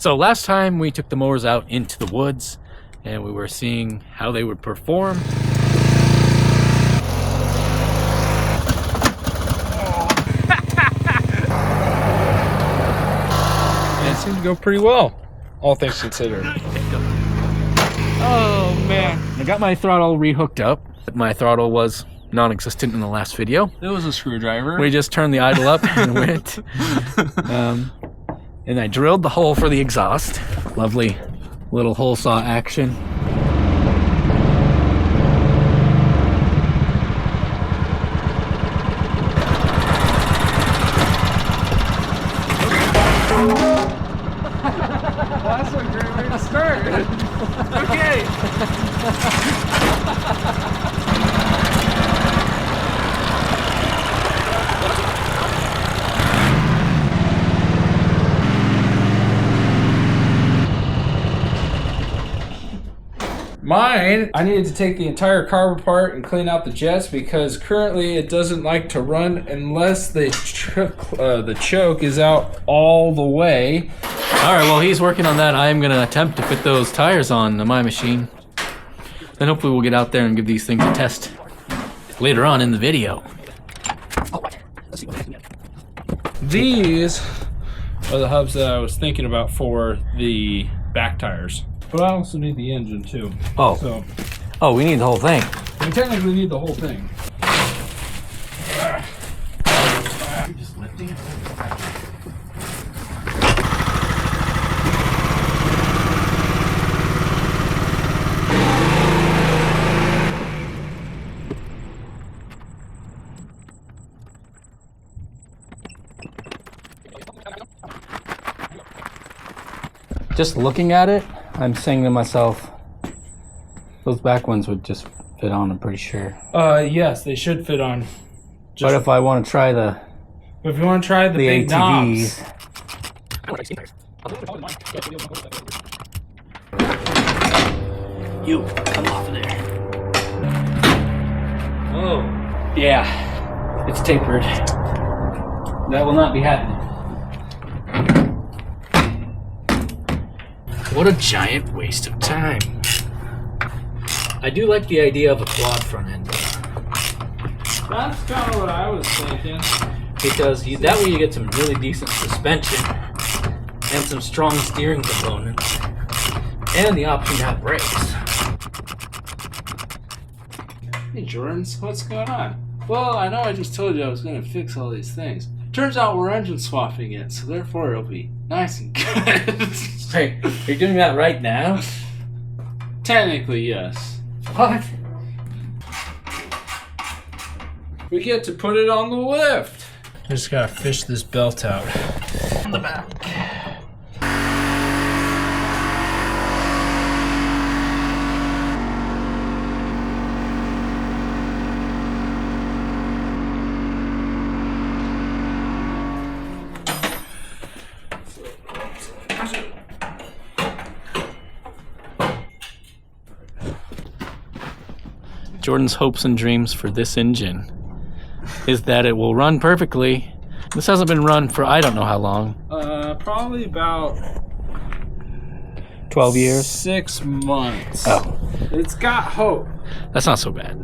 So last time we took the mowers out into the woods and we were seeing how they would perform. And it seemed to go pretty well, all things considered. Oh man. I got my throttle rehooked up. My throttle was non-existent in the last video. It was a screwdriver. We just turned the idle up and went. And I drilled the hole for the exhaust. Lovely little hole saw action. That's a great way to start. Okay. Mine, I needed to take the entire carb apart and clean out the jets because currently it doesn't like to run unless the choke is out all the way. All right, well, he's working on that. I am going to attempt to fit those tires on my machine. Then hopefully we'll get out there and give these things a test later on in the video. These are the hubs that I was thinking about for the back tires. But I also need the engine too. Oh. So Oh, we need the whole thing. we technically need the whole thing. Just lifting it. Just looking at it, I'm saying to myself, those back ones would just fit on, I'm pretty sure. Yes, they should fit on. But if I want to try the If you want to try the big knobs. You, come off of there. Oh, yeah, it's tapered. That will not be happening. What a giant waste of time. I do like the idea of a quad front end. That's kind of what I was thinking. Because that way you get some really decent suspension and some strong steering components and the option to have brakes. Hey Jordans, what's going on? Well, I know I just told you I was going to fix all these things. Turns out we're engine swapping it, so therefore it'll be nice and good. Hey, you're doing that right now? Technically, yes. What? We get to put it on the lift. I just gotta fish this belt out. In the back. Jordan's hopes and dreams for this engine is that it will run perfectly. This hasn't been run for I don't know how long. Probably about 12 years? 6 months. Oh. It's got hope. That's not so bad.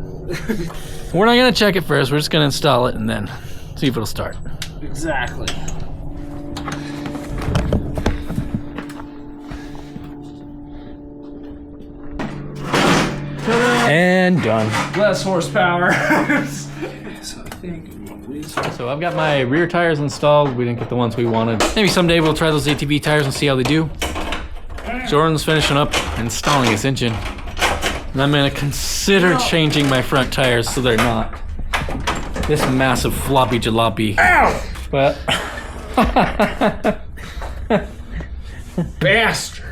We're not going to check it first. We're just going to install it and then see if it'll start. Exactly. And done. Less horsepower. So I've got my rear tires installed. We didn't get the ones we wanted. Maybe someday we'll try those ATV tires and see how they do. Jordan's finishing up installing his engine. And I'm gonna consider changing my front tires so they're not this massive floppy jalopy. Ow! But Bastard.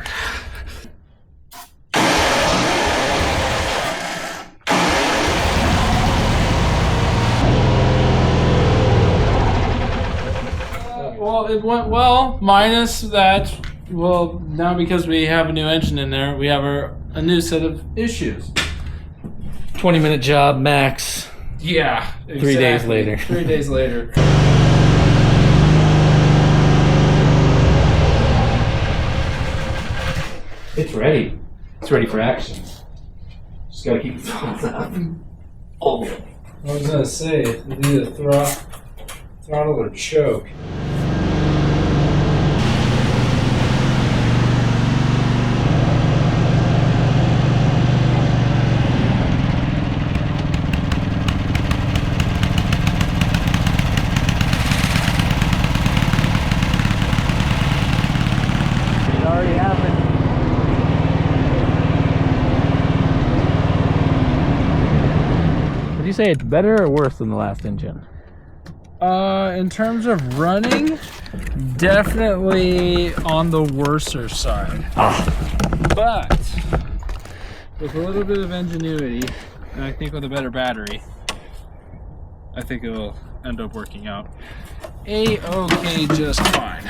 Well, it went well, minus that, well, now because we have a new engine in there, we have a new set of issues. 20-minute job max. Yeah, exactly. 3 days later. 3 days later. It's ready. It's ready for action. Just gotta keep the throttle up. Oh. I was gonna say, you need a throttle or choke. It already happened. Would you say it's better or worse than the last engine? In terms of running, definitely on the worser side. But with a little bit of ingenuity, and I think with a better battery, I think it'll end up working out A-okay just fine.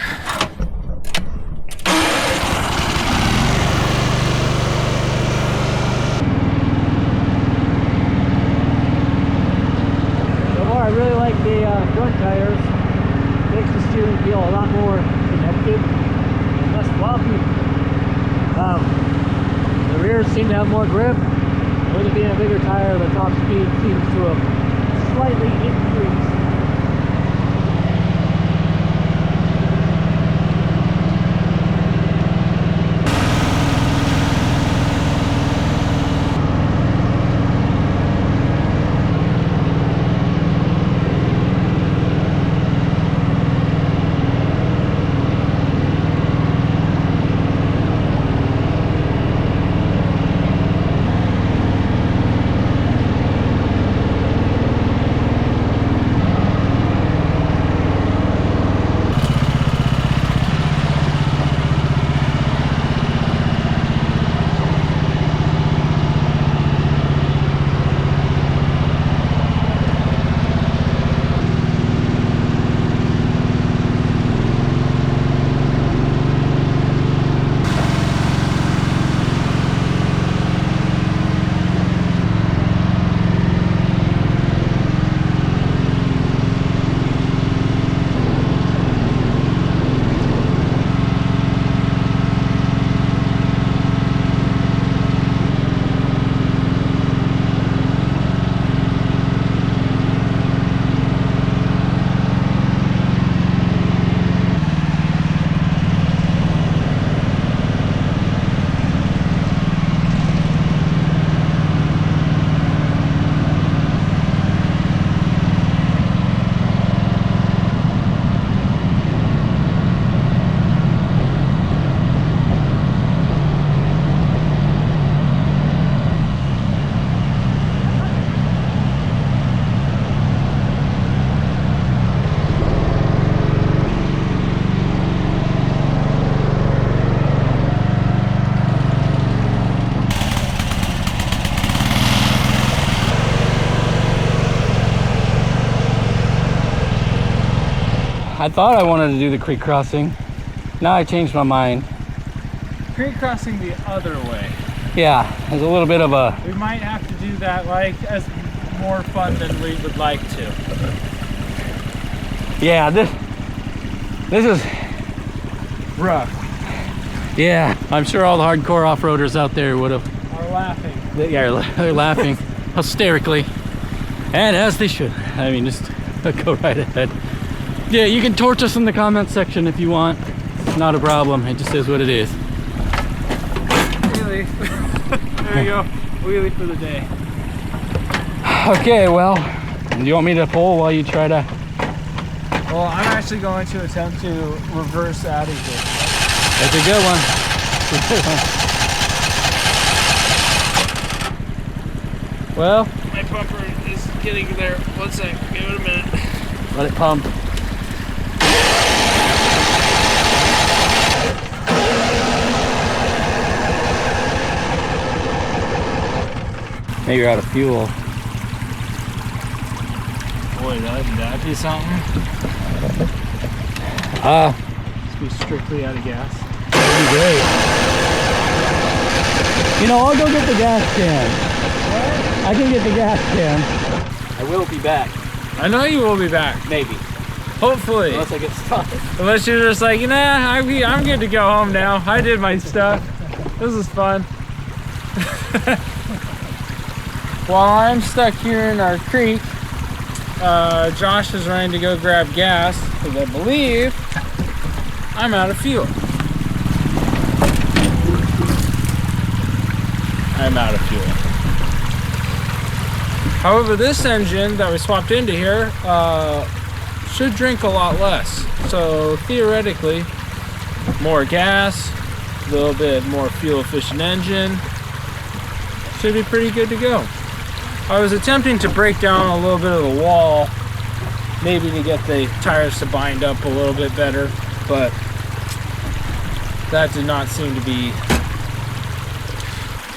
I really like the front tires. Makes the steering feel a lot more connected and less floppy. The rears seem to have more grip. With it being a bigger tire, the top speed seems to have slightly increased. I thought I wanted to do the creek crossing. Now I changed my mind. Creek crossing the other way. Yeah, there's a little bit of a... We might have to do that like as more fun than we would like to. Yeah, this is rough. Yeah, I'm sure all the hardcore off-roaders out there would have... Are laughing. Yeah, they're laughing hysterically. And as they should. I mean, just go right ahead. Yeah, you can torch us in the comments section if you want. It's not a problem. It just is what it is. Wheelie. There you go. Wheelie for the day. Okay, well, do you want me to pull while you try to... Well, I'm actually going to attempt to reverse out of here. That's a good one. That's a good one. Well, my pumper is getting there. One sec. Give it a minute. Let it pump. Maybe you're out of fuel. Boy, that'd be something. Let's be strictly out of gas. That'd be great. You know, I'll go get the gas can. What? I can get the gas can. I will be back. I know you will be back. Maybe. Hopefully. Unless I get stuck. Unless you're just like, nah, I'm good to go home now. I did my stuff. This is fun. While I'm stuck here in our creek, Josh is running to go grab gas because I believe I'm out of fuel. I'm out of fuel. However, this engine that we swapped into here should drink a lot less. So theoretically, more gas, a little bit more fuel efficient engine, should be pretty good to go. I was attempting to break down a little bit of the wall, maybe to get the tires to bind up a little bit better, but that did not seem to be.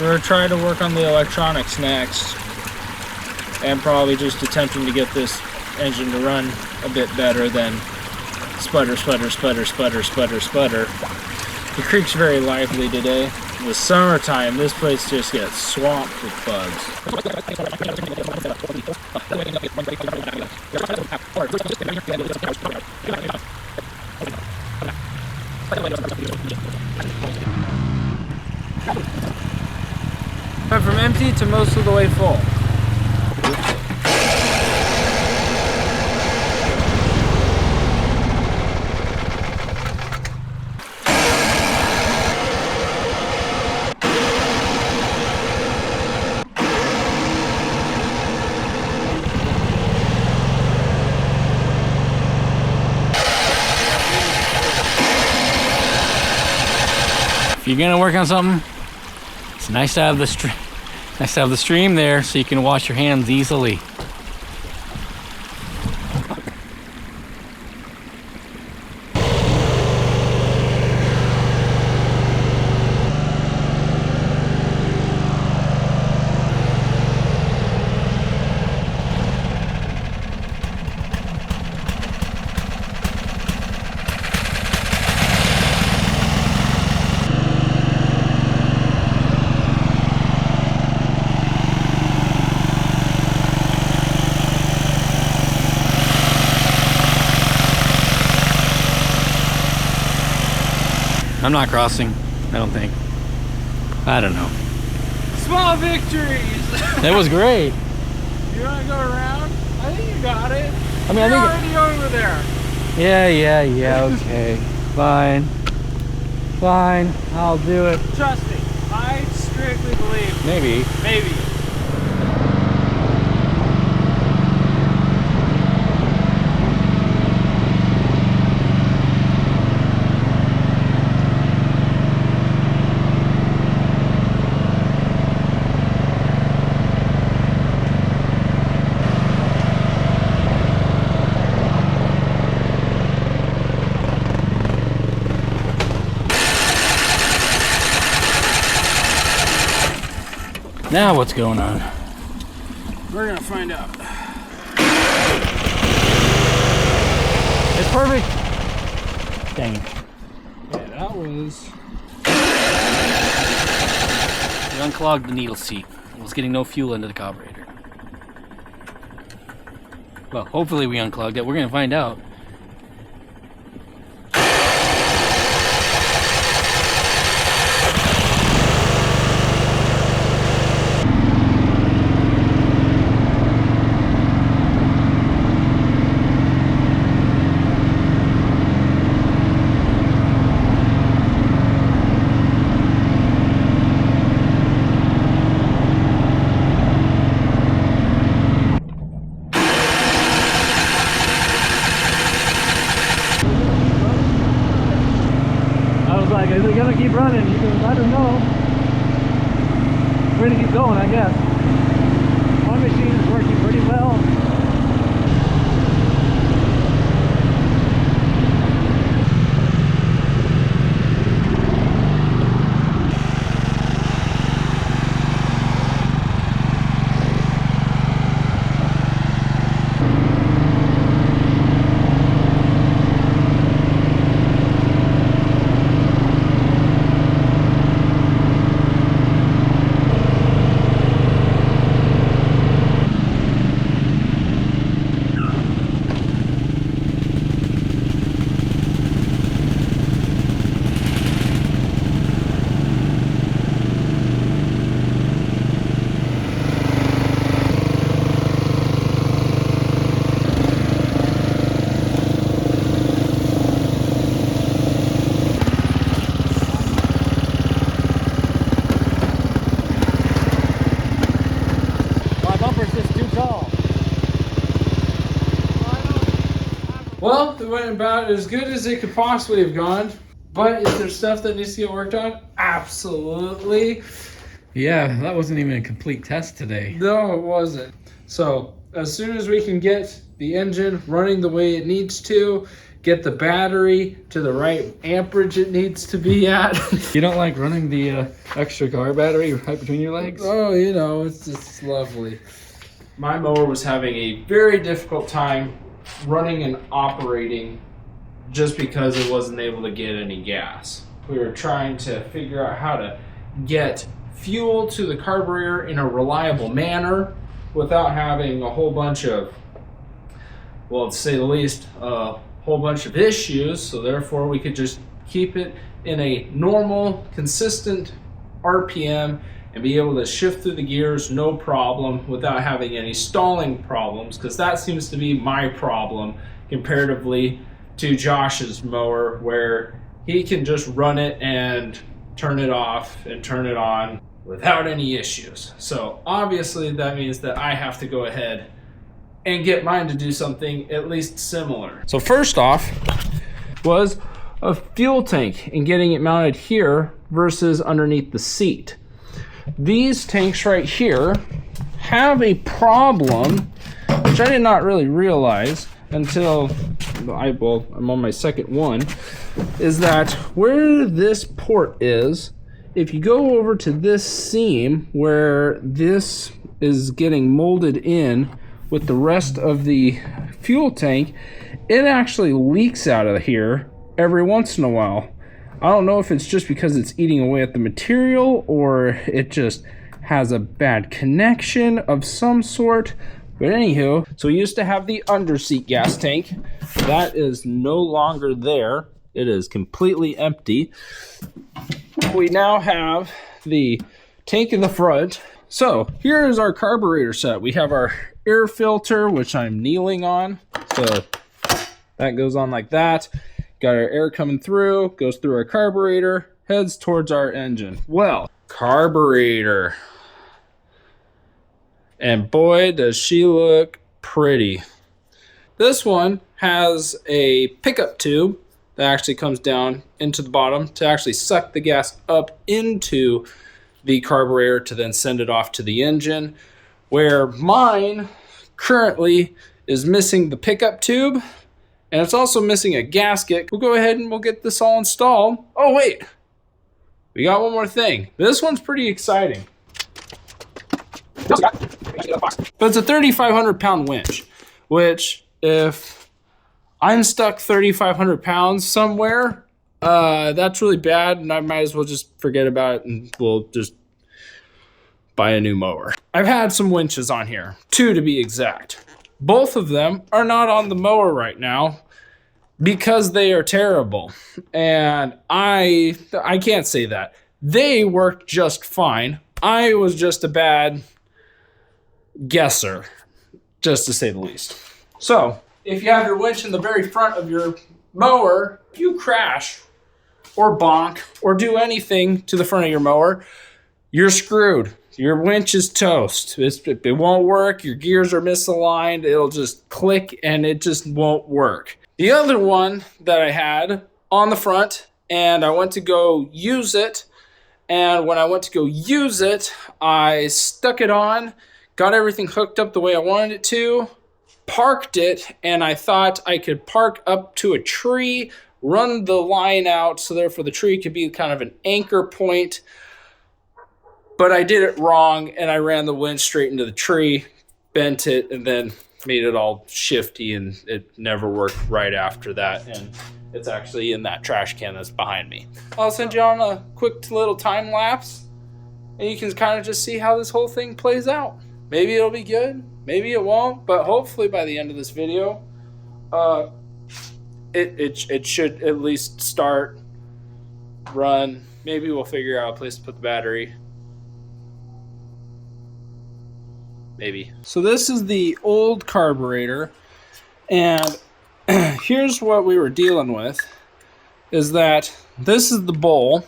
We're gonna try to work on the electronics next, and probably just attempting to get this engine to run a bit better than sputter, sputter, sputter, sputter, sputter, sputter. The creek's very lively today. In the summertime, this place just gets swamped with bugs. Went from empty to most of the way full. If you're gonna work on something, it's nice to have the stream. Nice to have the stream there so you can wash your hands easily. I'm not crossing, I don't think. I don't know. Small victories! That was great. You wanna go around? I think you got it. I mean, You're I already over there. Yeah, okay. Fine. Fine, I'll do it. Trust me, I strictly believe. Maybe. Maybe. Now what's going on? We're gonna find out. It's perfect. Dang it. Yeah, that was. We unclogged the needle seat. It was getting no fuel into the carburetor. Well, hopefully we unclogged it. We're gonna find out. Is it gonna keep running? You can, I don't know. We're gonna keep going, I guess. My machine is working pretty well. Well, it went about as good as it could possibly have gone. But is there stuff that needs to get worked on? Absolutely. Yeah, that wasn't even a complete test today. No, it wasn't. So as soon as we can get the engine running the way it needs to, get the battery to the right amperage it needs to be at. You don't like running the extra car battery right between your legs? Oh, you know, it's lovely. My mower was having a very difficult time running and operating just because it wasn't able to get any gas. We were trying to figure out how to get fuel to the carburetor in a reliable manner without having a whole bunch of, well, to say the least, a whole bunch of issues. So therefore we could just keep it in a normal, consistent RPM and be able to shift through the gears no problem without having any stalling problems, because that seems to be my problem comparatively to Josh's mower, where he can just run it and turn it off and turn it on without any issues. So obviously that means that I have to go ahead and get mine to do something at least similar. So first off was a fuel tank and getting it mounted here versus underneath the seat. These tanks right here have a problem, which I did not really realize until I'm on my second one, is that where this port is, if you go over to this seam where this is getting molded in with the rest of the fuel tank, it actually leaks out of here every once in a while. I don't know if it's just because it's eating away at the material or it just has a bad connection of some sort. But anywho, so we used to have the underseat gas tank. That is no longer there. It is completely empty. We now have the tank in the front. So here is our carburetor set. We have our air filter, which I'm kneeling on. So that goes on like that. Got our air coming through, goes through our carburetor, heads towards our engine. Well, carburetor. And boy, does she look pretty. This one has a pickup tube that actually comes down into the bottom to actually suck the gas up into the carburetor to then send it off to the engine, where mine currently is missing the pickup tube. And it's also missing a gasket. We'll go ahead and we'll get this all installed. Oh wait, we got one more thing. This one's pretty exciting. But it's a 3,500 pound winch, which if I'm stuck 3,500 pounds somewhere, that's really bad, and I might as well just forget about it and we'll just buy a new mower. I've had some winches on here, 2 to be exact. Both of them are not on the mower right now because they are terrible. And I can't say that. They worked just fine. I was just a bad guesser, just to say the least. So, if you have your winch in the very front of your mower, if you crash or bonk or do anything to the front of your mower, you're screwed. Your winch is toast. It won't work. Your gears are misaligned. It'll just click and it just won't work. The other one that I had on the front, and I went to go use it. And when I went to go use it, I stuck it on, got everything hooked up the way I wanted it to, parked it, and I thought I could park up to a tree, run the line out, so therefore the tree could be kind of an anchor point. But I did it wrong, and I ran the winch straight into the tree, bent it, and then made it all shifty, and it never worked right after that. And it's actually in that trash can that's behind me. I'll send you on a quick little time lapse, and you can kind of just see how this whole thing plays out. Maybe it'll be good, maybe it won't, but hopefully by the end of this video, it should at least start, run. Maybe we'll figure out a place to put the battery. Maybe. So this is the old carburetor, and here's what we were dealing with, is that this is the bowl,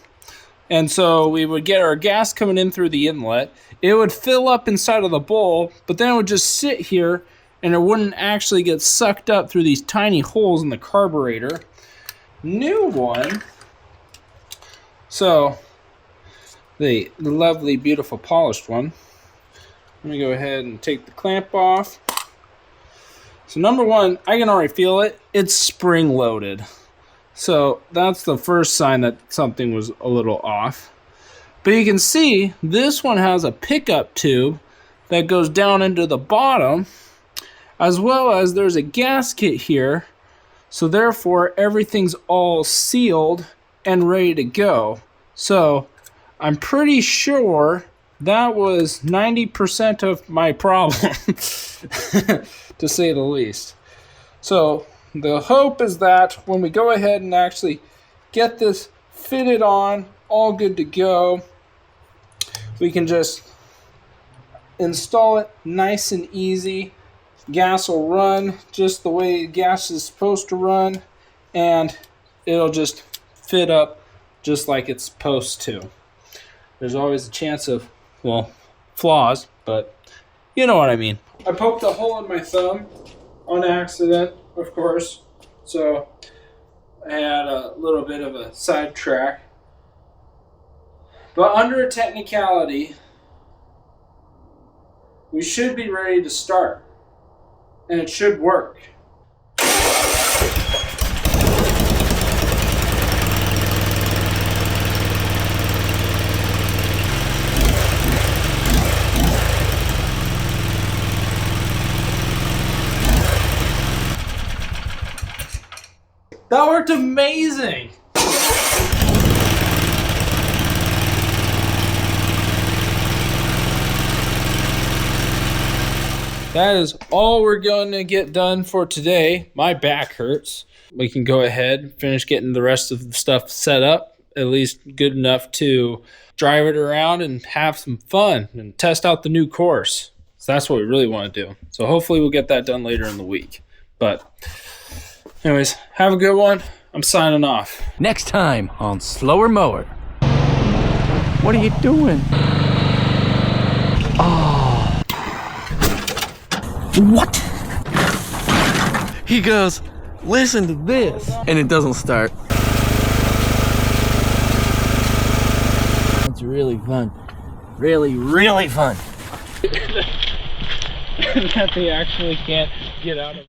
and so we would get our gas coming in through the inlet. It would fill up inside of the bowl, but then it would just sit here and it wouldn't actually get sucked up through these tiny holes in the carburetor. New one. So the lovely, beautiful, polished one. Let me go ahead and take the clamp off. So number one, I can already feel it. It's spring loaded. So that's the first sign that something was a little off. But you can see this one has a pickup tube that goes down into the bottom, as well as there's a gasket here. So therefore everything's all sealed and ready to go. So I'm pretty sure that was 90% of my problem, to say the least. So the hope is that when we go ahead and actually get this fitted on, all good to go, we can just install it nice and easy. Gas will run just the way gas is supposed to run, and it'll just fit up just like it's supposed to. There's always a chance of, well, flaws, but you know what I mean. I poked a hole in my thumb on accident, of course, so I had a little bit of a sidetrack. But under a technicality, we should be ready to start, and it should work. That worked amazing! That is all we're going to get done for today. My back hurts. We can go ahead and finish getting the rest of the stuff set up, at least good enough to drive it around and have some fun and test out the new course. So that's what we really want to do. So hopefully we'll get that done later in the week. But anyways, have a good one. I'm signing off. Next time on Slower Mower. What are you doing? Oh. What? He goes, listen to this. And it doesn't start. It's really fun. Really, really fun. That they actually can't get out of.